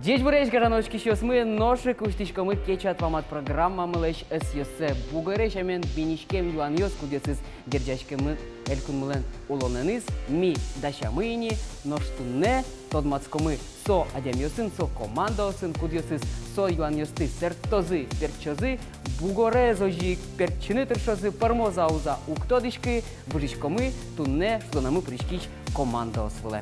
Здесь бурейш garanочки сейчас мы ношик уштичкомы кечат вам от программа мылеш СЮС бугареш амен бинишкем юаньос кудесыз герджачкемы элькун мылен улоненыз ми дашамыни ноштунне тодмацкомы со адямьосын со командосын кудесыз со юаньосты сертозы перчозы бугоре зожик перчины тершозы пармозауза уктодишки бужичкомы тунне что намы пришкич командос вле.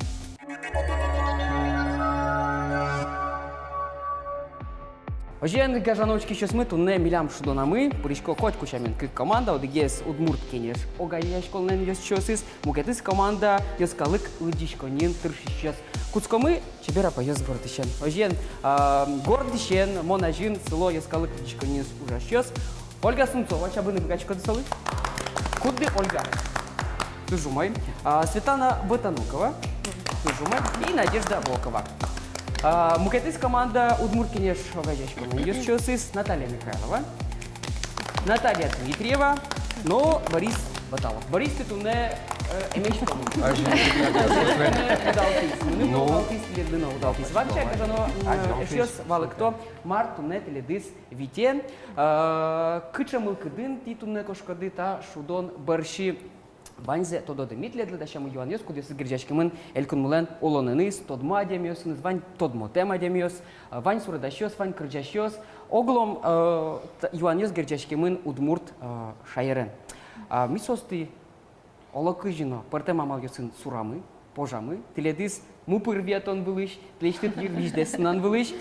Ожен гажановочки сейчас мы тунне милям шудонамы, пуришко котку шамен к команда, одегес удмурт кенеш, огайя школнен ёс чосис, мукетис команда ёс калык удишко нин тыршищес. Куцкомы чебера поёс гордищен. Ожен гордищен, монажин, село ёс калык удишко нин ужащес. Ольга Сунцова, чабыны богачко досолы. Куды Ольга? Тужумай. Светлана Ботанукова. Тужумай. И Надежда Волкова. Мукетис команда Удмурткинеш Вайжачкина. Юсчосис Наталья Михайлова, Наталья Дмитриева, но Борис Баталов. Борис ты туне эмеш помню. Удалтис ледыно удалтис. Вообще, кажано, эшёс валыкто март туне теледис витен. Кыча мылкыдын ти туне кошкады та шудон борщи. Ваньзе тодо Дмитрия для даща мы юаньос, куда с герджачкимен элькун мулен олоненис, тодма демиос, вань тодмо тема демиос, вань сурадащос, вань крджащос, оглом юаньос герджачкимен удмурт шайерен. Мисости олокыжино партема малгесын сурамы, пожамы, теледис мупырвиатон былыш, плечтит юрвиждеснан былыш,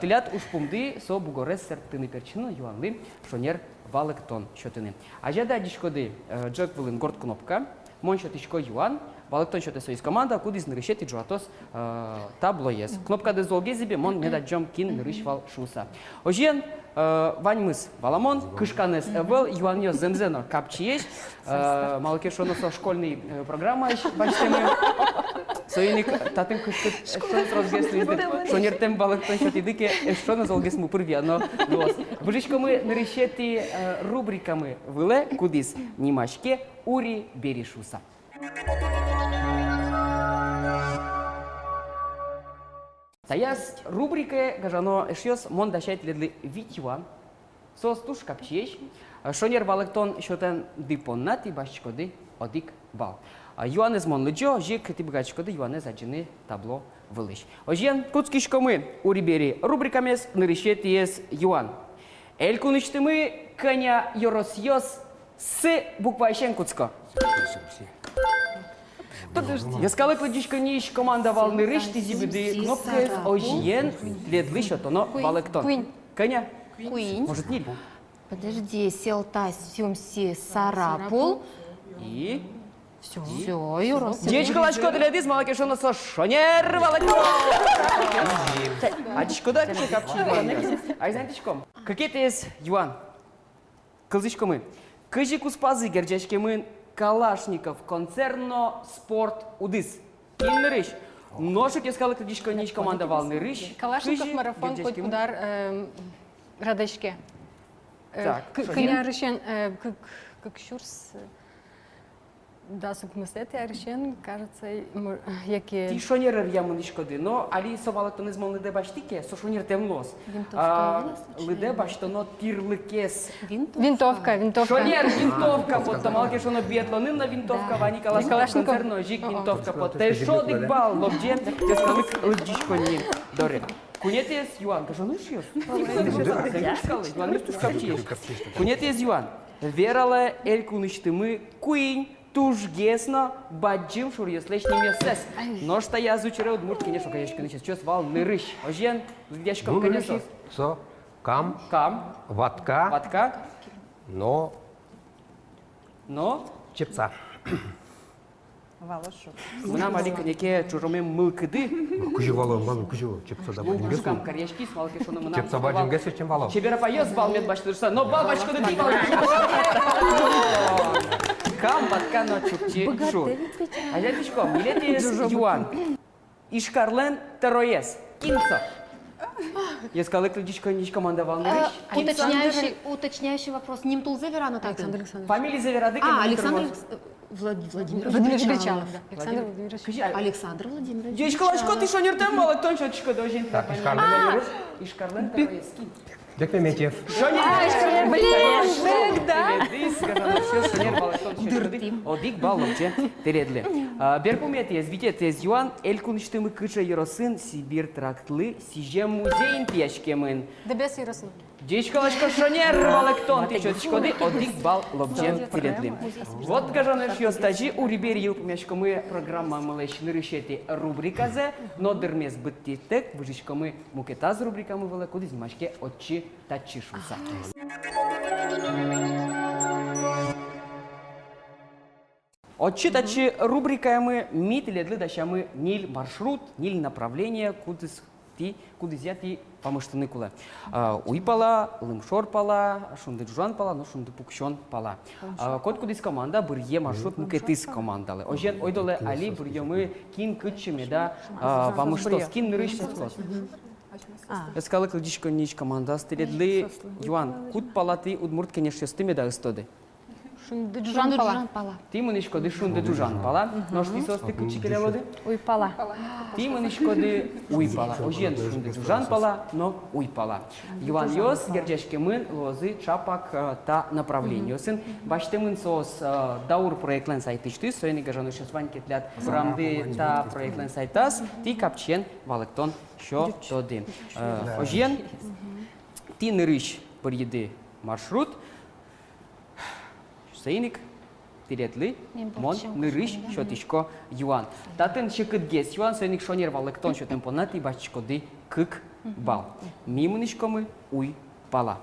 телят ушпумды со бугорес сертыны перчино юанлы, шонер валектон счетыны. Ажада дишкоды джек вылын горд кнопка, мон счетычко юан, валектон счеты союз команда, кудис нырышет и джуатос таблоес. Кнопка де золгезибе, мон не даджом кин нырышвал шуса. Ожен вань мыс валамон, кышканес эвел, юаньос земзено капчиеш, малкешоно со школьной программой бачтемы. Союзник татым кышкыт что разгесли что нертем балактон счетидыке что на золгесму пырвиано нос. Бужичко мы нарышети рубриками выле кудис нимашке ури беришуса. Таяс рубрике гажано эшьос мон дашать ледли витюан сос туш капчеш шонер балактон счетен дипоннати башчкоды одик бал. Юанез монлыджо, жик тибгачкоды Юанез аджины табло вылыш. Ожен куцкишко мы урибери рубрикамес нарышетиес Юан. Элькунычты мы коня йоросьос с буквайшен куцко. Подожди. Я сказала, кладичка ниш команда валны рыш, ты зибиды кнопка ожен ледлыш, отоно валектон. Коня? Куинь. Может не? Подожди, селта сюмси сарапул. И... Все, Юра. Дечка лачко теледис, малакешона со шонер валектон. А дичко да капчи. А знаете чком? Какие-то есть Юан. Кылзычко мы. Кыжи куспазы герджачке мы Калашников концерно спорт удыс. Киннырыш. Ношик я сказала, кладичко нич команда валны рыш. Калашников марафон код удар радачке. Так. Коня решен как шурс. Да, сукместет я решен, кажется, яке. Ти шонер ямын ишкоды, но али совалактон из молны дебаштике, со шонер темлос. Лыде баштоно тирлыкес. Винтовка. Шонер винтовка, вот там алке шоно биатлонын на винтовка, вани Калашников концерно жик винтовка, вот те шодик бал, лобджен, те скалык лыджишко ним доре. Кунетес Юан, кажану шьёс. Юан мистуш капчиеш. Кунетес Юан. Верале элькунычты мы куинь. Туж гесно баджим шурьеслеш немесес. Но что я зучерел удмурт, конечно, конечно, сейчас вал нырыш. Ожен, дядька, конечно. Со, кам, ватка, но, чепца. Мына малика неке чужоме мылкыды. Кужи валом, кужи чепца да бадим гесу. Кам карьяшки, смалки шуна мына. Чепца бадим гесу чем валом. Чебера поёс бал мед баштырса, но бал бачкоды ти бал. Кам батка на чупчи шу. А дядечко, милетис Юан. Ишкарлен тероес. Кинцо. Я сказала, клюдичка, нич команда Валнерич. Уточняющий вопрос. Ним тул заверано так. Александр Александрович. Фамилия Заверадык. Александр Владимирович. Владимирович Бичалов. Бичалов, да. Александр Владимирович. Александр Владимирович. Дечка Лашко, ты что не ртем, молотон, чёточка, дождь. Так, Ишкарлен. Ишкарлен, Тароевский. Бекмеметьев. Блин, да? Одик балловче тередле. Берпумет ез витет ез юан элькунштымы кыча еросын Сибирь трактлы сижем музейн пешкемын. Дебес Ярослав. Дечкалашка шонер валектон ты чёточкоды одик бал лобчен тередле. Вот кажанеш ёстажи у рибери юпмешко мы программа малешны решети рубриказе, но дермес быттитек бужичко мы мукетаз рубрикамы вала куды зимашке отчи тачишуса. Отчитачи рубрикаемы мителедлы дащамы ниль маршрут, ниль направление, кудызя ти помыштыны кулы. Уйпала, лымшор пала, шунды джужан пала, но шунды пукшон пала. Код кудыз команда бірге маршрут мукетыз командалы. Ожен ойдолы али біргемы кин кытчыме да помыштос, кин нырыш сеткос. Эскалы клыдичко нич команда стеледлы юан. Куд палаты удмурт конечно стыме да ыстоды. Шунды Джужан Пала. Ти мынышко ды шунды джужан пала, но шти состы кычикеле воды. Уй Пала. Ти мынышко ды уй пала. Ожен шунды джужан пала, но уй пала. Юан йос герджешке мын лозы чапак та направление. Сын баште мын сос даур проектлен сайтышты, соени гажану шесваньке тлят брамды та проектлен сайтас, ти капчен валектон шо тоды. Ожен ти нырыш бір еды маршрут, Сейник, тиретлы, мон, нырыш, шотишко, юан. Татын шекыдгес, юан, сейник шонер валектон, шотен понати, бачко ды кык бал. Мимынышко мы уй пала.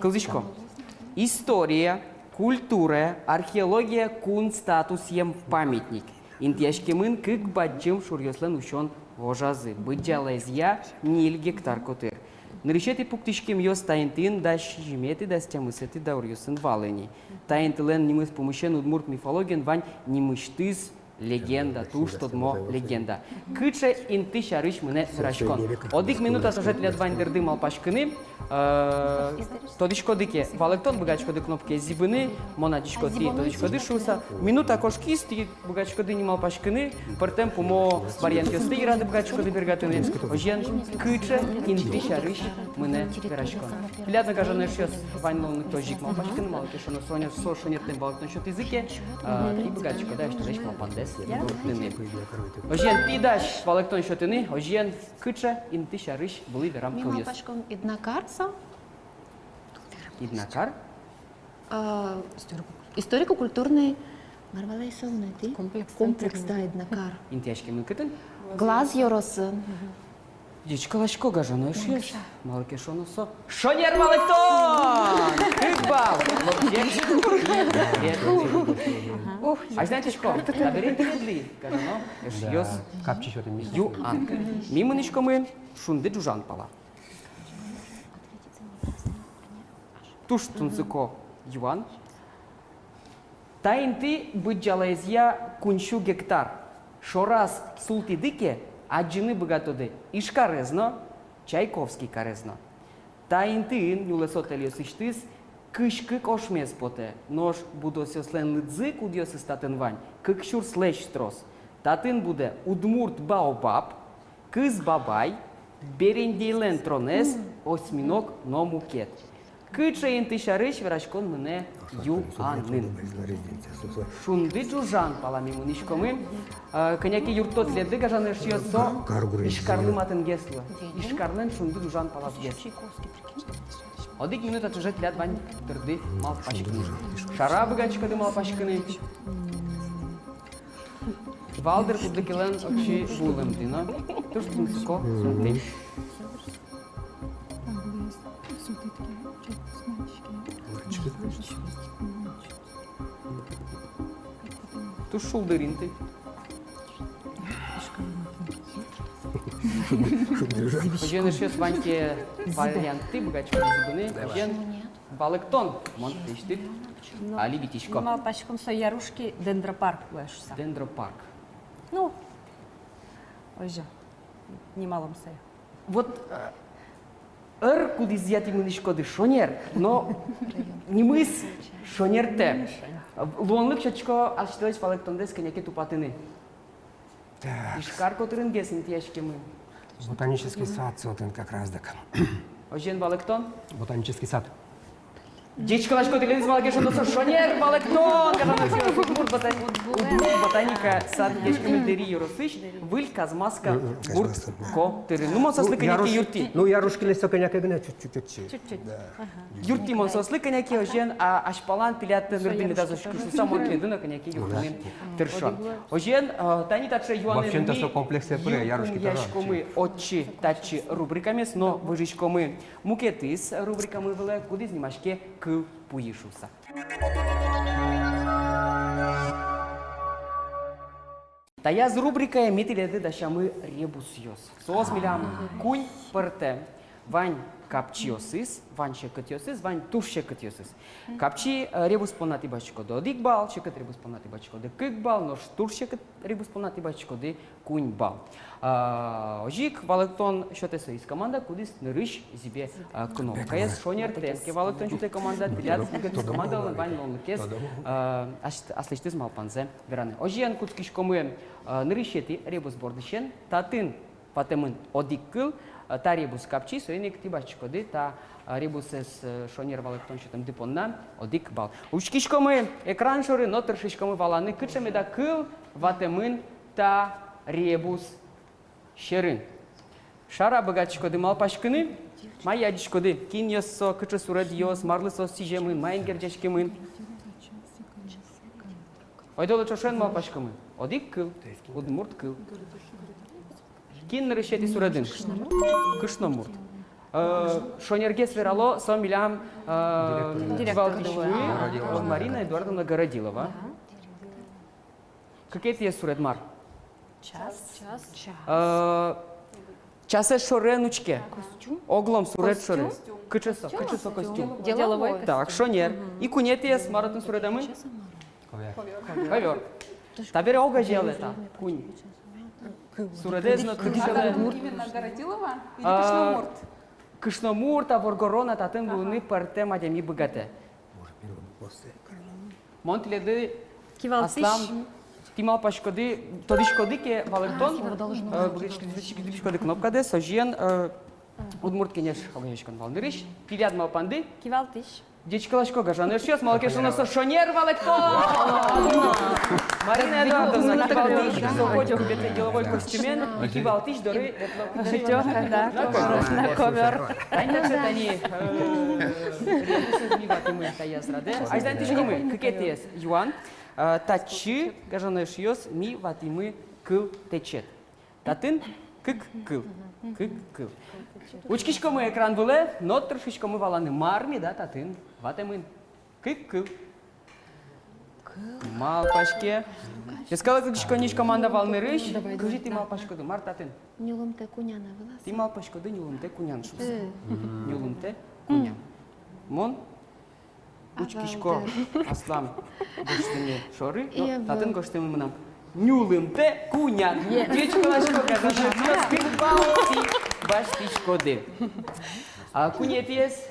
Кылдышко. История, культура, археология, кун статус ем памятник. Интияшке мын кык баджым шурьослен ушон вожазы. Быджалезья ниль гектар котыр. Нырышети пуктишкем йос таинтин да шижимети да стямысети да урьосын валени. Таинтилен нимыс помыщен удмурт мифологен вань нимыштыз легенда, туш тодмо легенда. Кыче инты шарыш мыне рашкон. Одик минута сажет лет вань дырды малпашкыны, тодишко дыке валектон богачко ды кнопки зибыны, монадишко ти тодишко ды шуса. Минута кошкис ти богачко ды малпашкыны, пертем пумо вариант ёсты и рады богачко ды бергатыны. Ожен кыче инты шарыш мыне рашкон. Лядна кажане шёс вань лоны тожик малпашкыны, малки шоно соня сошонетен валектон шот языке, ти богачко да что даш малпандес. Ожен пидаш валектон шотыны, ожен кыче инты шарыш были верам Мимо кыльёс. пашком Иднакарца. Иднакар? Историко-культурный Марвалай Солнети. Комплекс, да, Иднакар. Интияшке мын кытын? Глаз Йоросын. Дечкалашко гажано шеш. Малке шоно со. Шонер валектон! Кыкбал! А знаете что? Наберите ли? Гажано ёс Капчи шотен мисс. юан. Мимынышко мы шунды джужан пала. Туш тунцыко юан. Таинты быджалайзя куншу гектар. Шораз султидыке аджины богатоды. Ишкарезно, Чайковский карезно. Таинты юлесотелиос иштыс кышкы кошмес поте. Нож будосёслен лыдзы кудьёс истатен вань. Кыкшур слэш трос. Татын буде удмурт баобаб, кыз бабай, берендейлен тронес, осьминог номукет. Кыча инты шарыш верашкон мыне юанын. Шунды джужан палами мунишкомы. Коняки юртот леды гажаны шьёсо. Ишкарлы матын геслы. Ишкарлын шунды джужан палас гес. Одик минута чужет лят вань дырды мал пашкыны. Шара быгачкады мал пашкыны. Валдер кудыкилен очи булым дыно. Туш тунцуко сунты. Туш шулдыринты. Ожен ишёс ваньке варианты богачко зубыны. Ожен валектон. Мон тыштык. Али битишко. Мал пачком со ярушки дендропарк вешса. Дендропарк. Ну, оже, немалом се. вот куди з'яти мені шкоди шонер, но не мис шонер те. Луонлык чочко аштылыч валектондес кенеке тупатыны. Ишкар котырын гесин тияшке мы. Ботанический сад сотен как раз так. Ожен валектон? Ботанический сад. Дечкалашко телевиз малке шондосо шонер валектон, кажанасио удмурт ботаника сад дечке мельдери юросыш, выль казмаска бурт котыры. Ну мон сослы кенеке юрти. Ну, я рушки лесо коняка гне чуть-чуть. Чуть-чуть. Юрти мон сослы кенеке ожен ашпалан пилят нырдыны да зашкушу самон кледына кенеке юртынын тыршон. Ожен тани таче юаны Вообще-то со комплексе пре, я рушки яшкомы отчи тачи рубриками, но выжичкомы мукетис рубриками выле куди знимашке кыл пуишуса. Та я з рубрикою мітиледи дашами ребусйос. Соос мілям кунь перте. Вань капчиосис, вань шекатиосис, вань туш шекатиосис. Капчи ребус понати бачко до дикбал, шекат ребус понати бачко до кикбал, но туш шекат ребус понати бачко до куньбал. Ожик валектон шотеса із команда кудись нериш зібе кнопка. Я шонер тенке валектон шоте команда пилят кудись команда вань лонликес аслиштиз малпанзе веране. Ожиан кудскишкомы неришети ребус бордишен татын патемын одиккыл та ребус капчи соеник тибачко ди та ребус ес шонер валектон шотем дипонна одик бал. Учкишкомы екран шоры нотершишкомы валаны кычами да кыл ватемын та ребус шерин. Шара богачко ди малпашкыны, майя дишко ди кин йоссо, кычы суред йос, марлысо сижемын, майын герджешкемын. Ойдолы чошен малпашкымын. Одик кыл, удмурт кыл. Кин решети суредин. Кышномурт. Шонерге сверало со милям Валтичвы, Марина Эдуардовна Городилова. Какие ты суред мар? Часе шоренучке. Оглом сурет шоре. Кычесо костюм. Деловой. Так, шонер. И кунети с маратун суредамы? Ковер. Табере ога желета. Кунь. Суредезно кычеле. Именно Городилова или Кышномурт? Кышномурт, а Воргорона татын луны парте мадями богате. Монтледы Аслам. Тимал пашкоды, тодишкоды ке валектон, бгичкоды кнопка де, сожен удмурт кенеш хавешкан валнырыш, пивяд мал панды, Кивалтиш. дечкалашко гажаныр шес, малке шоносо шонер валектон. Марина Эдуардовна кивалтиш, соходик бете деловой костюмен, и кивалтиш доры На ковер. Айна цветани, ребусызмиваты тая зраде. Айздан тишкомы, кекетес юан. Тачи, гажанеш йос, ми ватимы кыл течет. Татын кык кыл. Кык кыл. Учкишкомы экран буле, но трошечкомы валаны марми, да, татын ватемын. Кык кыл. Мал пашке. Я сказала, кык нич команда валны рыш. Кажи ты мал пашкоды, мар татын. Нюлымте куняна вылаз. Ты мал пашкоды, не лумте кунян шус. Не лумте кунян. Мон Учкишко Аслам гоштыны шоры, татын гоштыны мынам. Нюлымте кунян. Дечкалашко гажанеш йос, кыкбалти баштишкоды. Кунепиес,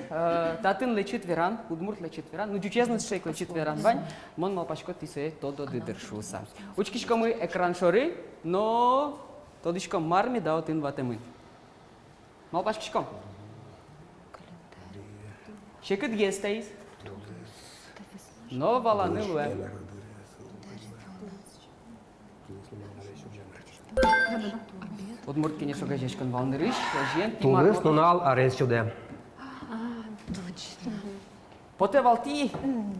татын лечит веран, удмурт лечит веран, ну дючезный шейк лечит веран вань, мон малпашко тисе тодо дыдыршуса. Учкишко мы экран шоры, но тодишко марми да отын ватемын. Малпашкишко. Шекыт гестейс. Но валаны луэ. Удмурт кенеш огажешкан валнырыш, жен Тулыс, нунал, арен сюда. Поте валти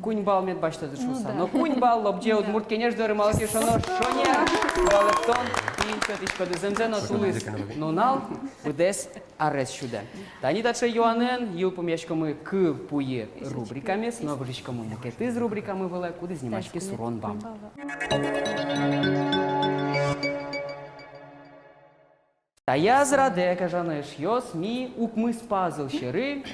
кунь бал мед башта дышуса. Но кунь бал лобже удмурт кенеш доры малки шоно шоня валектон и тетишко деземзено тулыс. Нунал удес арес шуде. Тани даче Йоанен, ил помешкомы к пуе рубриками, но вричкому мукеты с рубриками выле, куды снимашки сурон бам. Та я зраде, кажанеш йос, ми укмыс пазл щери,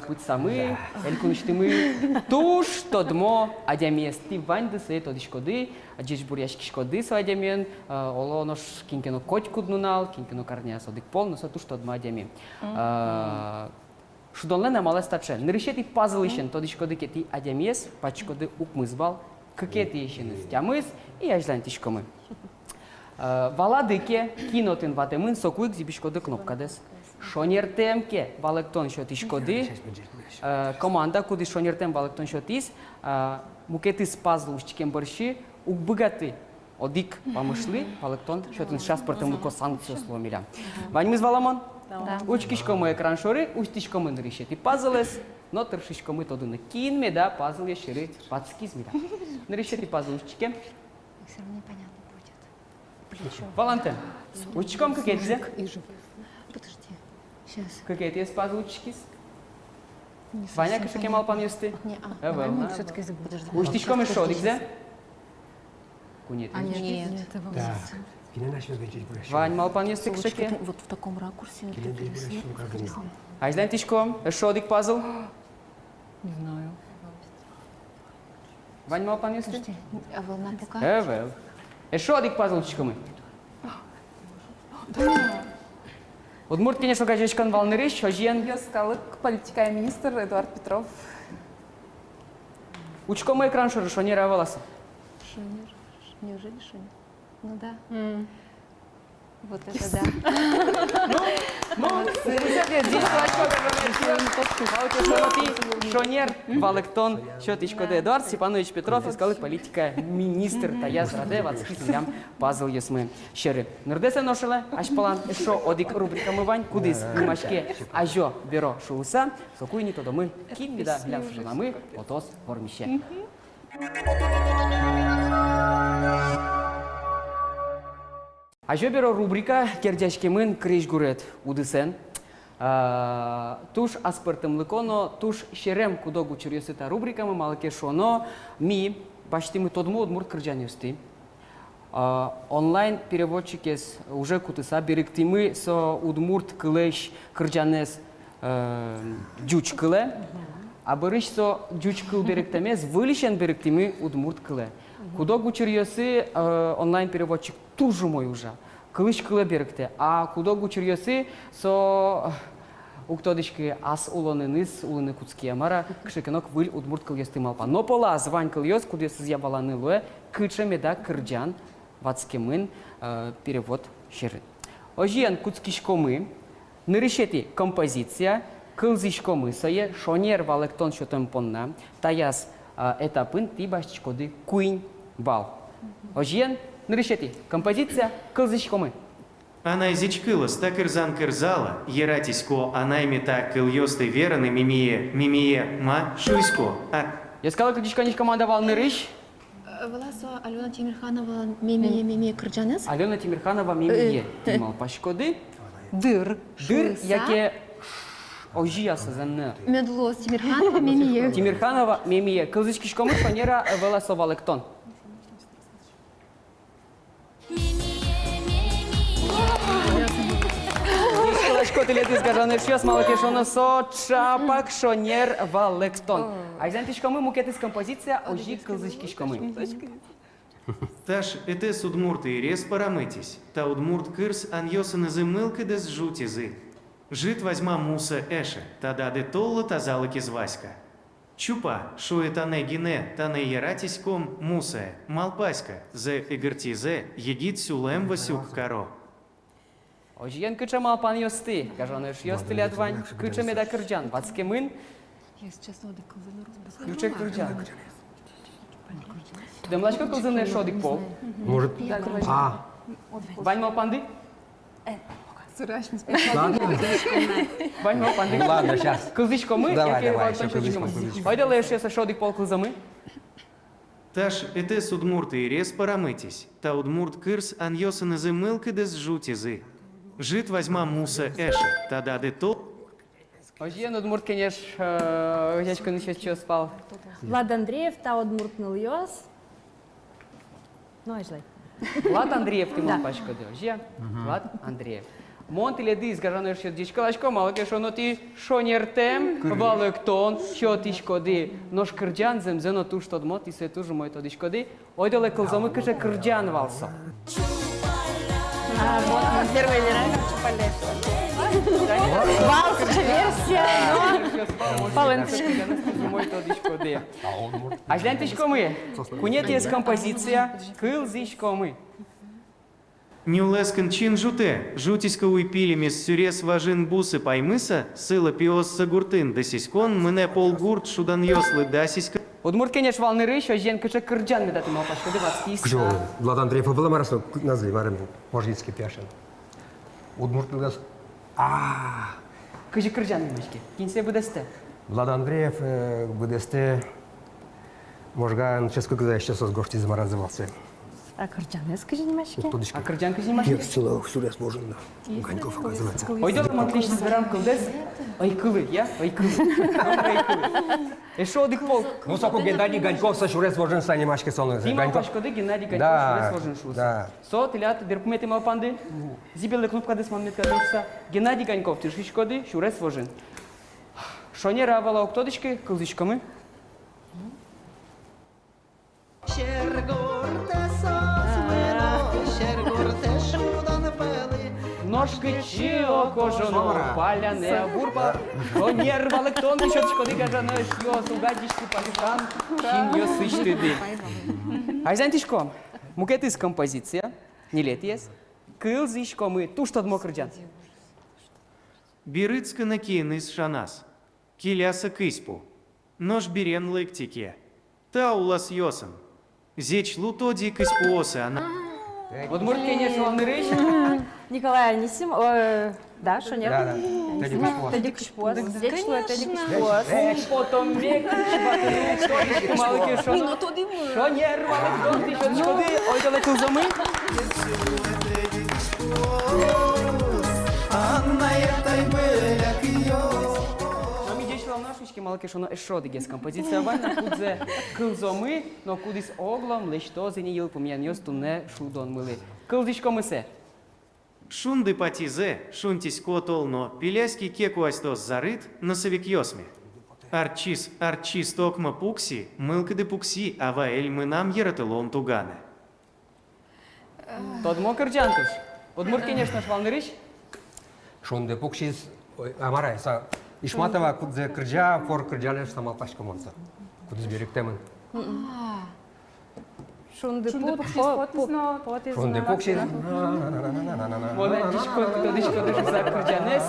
путь самы, элькунштимы, туш, тодмо, адямес, ти ванды сей тодишкоды, аджиш буряшки шкоды свадямен, олонош кинкено котьку днунал, кинкено карня содик пол, но туш тодмо адями. Шудонлена мале стаче. Нырышети пазл ишен, тодишкоды кети адямес, пачкоды укмызбал, кекети ишен стямыз и ажлан тишкомы. Валадыке кинотын ватемын сокуик зибишкоды кнопкадес. Шонертемке валектон шотишкоды, команда куди шонертем валектон шотис, мукетис пазл ушчикен борщи, укбыгаты. Одик помышли, валектон шотын шаспортом луко санкцию сломиля. Ваньмыз валамон? Да. Учкишкомы экран шоры, устишкомы нырышети пазлес, но тыршишкомы тодыны кинме, да, пазл еширы пацкизмиля. Нырышети пазл ушчикен. Все равно непонятно будет. Валантин, учком как это? Подожди. Сейчас. Как это есть пазл учкис? Ваня, как шакемал пан юсты? Не, Эвел. Все-таки забыл. Устишком и шодик, да? Кунет. Нет. Так. Кина наш везгачить буряшки. Вань, мал пан юсты, как шаке? Вот в таком ракурсе. Кина дей буряшки, как гнил. А знаете, тишком, шодик пазл? Не знаю. Вань, мал пан юсты? Подожди. А волна пока? Эвел. Шодик пазл учкомы. Удмурт, конечно, гажечкан волнырыш, хожьен. Яскалык, политика министр Эдуард Петров. Учкомы экран шоры, шонера волоса. Шунер. Неужели Шунер? Ну да. Вот это да. Шонер, Валектон, Шотичкоде Эдуард Степанович Петров, искалык политика министр Таяз Раде, вацкисилям пазл ясмы щеры. Нырдесе ношеле, ашпалан, шо одик рубрика мывань, кудис, мимашке, ажо, беро, шууса, сокуйни то домы, ким беда, глянь, женамы, отос, формище. Ажо беро рубрика, кердяшкемын креш гурет удысен. Туш аспертым лыконо, туш шерем кудогу чурьесыта рубрикамы малыке шоно, ми, баштимы тодму удмурт кырджанюсти. Онлайн переводчикес уже кутыса беректимы со удмурт кылеш кырджанес джуч кыле, а бырыш со джуч кыл беректемес вылишен беректимы удмурт кыле. Кудогу чурьесы онлайн переводчик тоже мой уже. Кылыш кыле беректе, а кудогу чурьесы со уктодышки ас улоныныз, улыны куцкия мара, кшикенок выль удмурт кыл есты малпа. Но пола звань кыл ес, кудесыз яваланы луэ, кычемеда кырджан, вацкемын перевод шеры. Ожиен куцкишкомы, нырышети композиция, кылзишкомы сое, шонер валектон шотем понна, таяс этапын тибашчкоды куинь бал. Ожиен нырышети композиция, кылзишкомы. Анай зичкылас так ирзан кырзала, ератисько анаймета кыльёсты вераны мимие ма шуйско. Я сказал, как дичка не командовал нырыш. Власо Алена Тимирханова меми кырджанес. Алена Тимирханова мимие. Тимал пашкоды. Дыр. Дыр, яке ожия сазанны. Медлос Тимирханова меми. Тимирханова мимие. Кылзишкишкомы шонера веласо валектон. Дишкалашко телеты скажаны шьёс малакешона со чапак шонер валектон. А знаете, мукетис композиция ожи кылзишкишкомы. Таш этес удмурты и рез парамытись, та удмурт кырс аньосаны зымылка дес жутизы. Жит возьма муса эше, тада де толла тазала кизваська. Чупа, шуэ тане гине, тане ератиськом мусе, малпаська, зе игертизе, егит сюлем васюк каро. Ожиен кычамал пан ёсты, кажаны шьёс телядвань, кычаме да кырджан, вацкемын, Я сейчас воды колзану ключек кырджан. Демлачко кылзыны шодик пол. Может... А, Вань мал панды? Сурашмис. Вань мал панды? ну ладно, сейчас. Кылзишкомы, Давай, яке давай, валектон еще шодикомы. кылзишком. Ойда лешьёса шодик пол кылзамы? Таш этес удмурты и рез парамытись, та удмурт кырс аньосаны зымылка дес жутизы. Жит возьма муса эше, тада де толла. Ожиен удмурт кенеш, дядька еще чё спал. Влад Андреев, та одмуртныл йос. Ну, ажлай. Влад Андреев ты мал пачка ожия. Влад Андреев. Монтеле дис гажано що дічкалачко, малке що но ти шонєртем, валектон, що ти шкоди. Нож кирдян земзено ту що дмо, ти се тужу мой тоді шкоди. Ой доле колзоми каже кирдян валсо. Первый вариант. Валс, версия, Мой тоді шкоди. А гляньте ми. Кунет є композиція, килзичко ми. Нюлескин чин жуте, жутиська уйпіліміс сюрес важин буси паймиса, сила піос сагуртин десіськон, мене полгурт шудан йосли дасіська. Удмурт кенеш валны рыш, а жен кача кырджан медаты мал пашкады ватскис. Кжо, Влад Андреев было марасно назви марем можгинский пяшен. Удмурт нас. Кыжы кырджан мешки. Кинсе будесте. Влад Андреев БДСТ можган ческо когда сейчас с гошти заморазывался. А кырджаны, скажи, не мальчики? А кырджан кыжы машки. Нет, целых сюрес можно. Ганьков оказывается. Ой, дёр мантлиш сверам кылдес. Ой, кылы, я? Ой, кылы. Ой, кылы. И шо дык пол? Ну, соку Геннадий Ганьков со сюрес можно сани машки сон. Зима пашкады Геннадий Ганьков Да, шурес вожен шус. да. Со, тылят, беркумети мал панды. Зибелы кнопка дес ман меткадыса. Геннадий Ганьков тышкишкоды шурес вожен. Шоне равала октодышки кылдышкамы. Ножки чио кожано, паляне бурба, то нервали ктон, що шкоди кажано, що сугадішки палішан, чим йо сичтиди. А знаєте, мукетис композиція, не летієс, килзишко ми, ту що дмокрджан. Бірицька накинис шанас, кіляса киспу, нож бірен ликтіке, та улас йосен, зеч лутоді киспуосе ана. Удмурт кенеш валны рыш, Николай Анисим, да, что нет? Да. Тадик Шпос. Здесь что, Тадик Шпос. потом век, малки шо, шо нервали ктон, ти що шкоди, ой дале килзоми. Нашечки малки шо на ешодигес композиція вальна, кудзе килзоми, но кудись оглом, лиш то зеніїл пом'яньос туне шудон мили. Килзичко мисе. Шунды патизе, шунтись котолно, пиляски кекуастос зарыт, носовик йосме. Арчис токма пукси, мылкады пукси, аваэль мы нам ерателон тугане. Тодмо кырджантыш. Удмурт, конечно, швалны рыш. Шонде пукшис амарай са Ишматова кудзе кырджа фор кырджанеш самал пашка монса. Кудыз берек темен. Шунды пут, Шонде пукшис. Вона дишко дишко за кырджанес,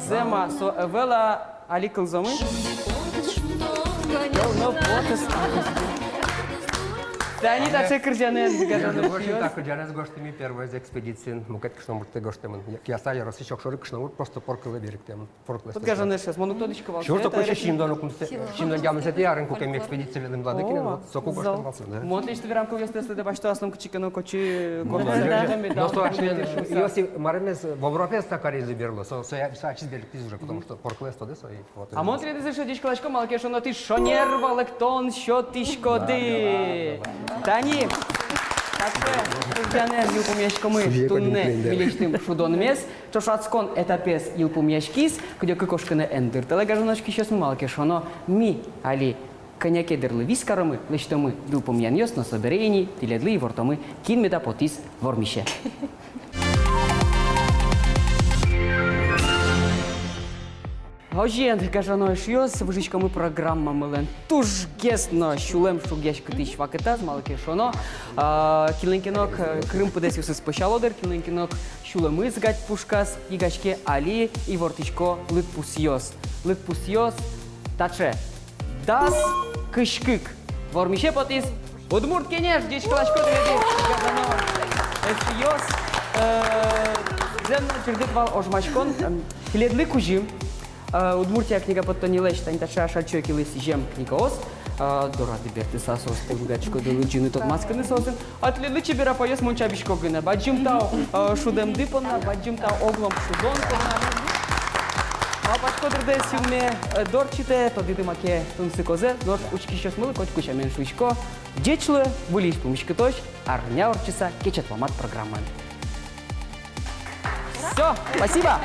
зема со вела али кылзомы. Ну, потес. Да они так все кырджанес, гажаны шьёс. Так кырджанес гоштыми первая из экспедиции. Мукет кшномурте гоштемен. Я стали росичок шорик кшномур просто поркылы берек темен. Тут гажаны шьёс, мону кто дишко вал. Чего такое еще Шиндон укунсте? Шиндон дям за тиарен кукем экспедиции ледым владыкин, вот соку гоштем валсен, да? Монт лишь тверам ковьёс тест да башто аслам кучикано кочи Но кордон. что Иосиф Маренес в Европе стакари заберло, со я сачис берег уже, потому что поркылы стады свои. А монт ли ты за дишко лачко малке шо но ты шо нервал ктон, шо ты шкоди. Тани. Кырджане юлпумяшко мы тунне милиштим шудон мес, чошацкон этапес юлпумяшкис, где кокошкане эндер. Телегажоночки сейчас малке шо но ми али коняке дерли вискаромы, лишь мы юлпумян йос на соберении, теледли и вортомы кинмета потис вормище. Ожен, кажано шьёс, выжичками программа мылен. Туж гесно, щулем шугеш кытыш вакытаз, малке шоно. Киленкинок Крым подесюсы спешалодер, киленкинок щулемы сгать пушкас, игачке али и вортичко лытпусьёс. Лытпусьёс, таче. Дас кышкык. Вормище потис. Удмурт кенеш, дичь клачко дреди. Кажано шьёс. Земно чердык вал ожмачкон. Хиледлы кужим. Удмуртия книга подтонилеш, тань таша шальчойки лиси жем книгаос. Дорады берти сасос, тегачко делуджины тот масканы сосен. Атледлы чебера поес мончабишко гына. Баджим тау шудем дипона, баджим тау оглом шудон кона. А пашкодырде сюме дорчите, подидымаке тунсы козе, нож учки щас мылы коть куча мен шуичко. Дечлы, вылиш пумишки точ, арня орчиса, кечет вамат программан. Все, спасибо.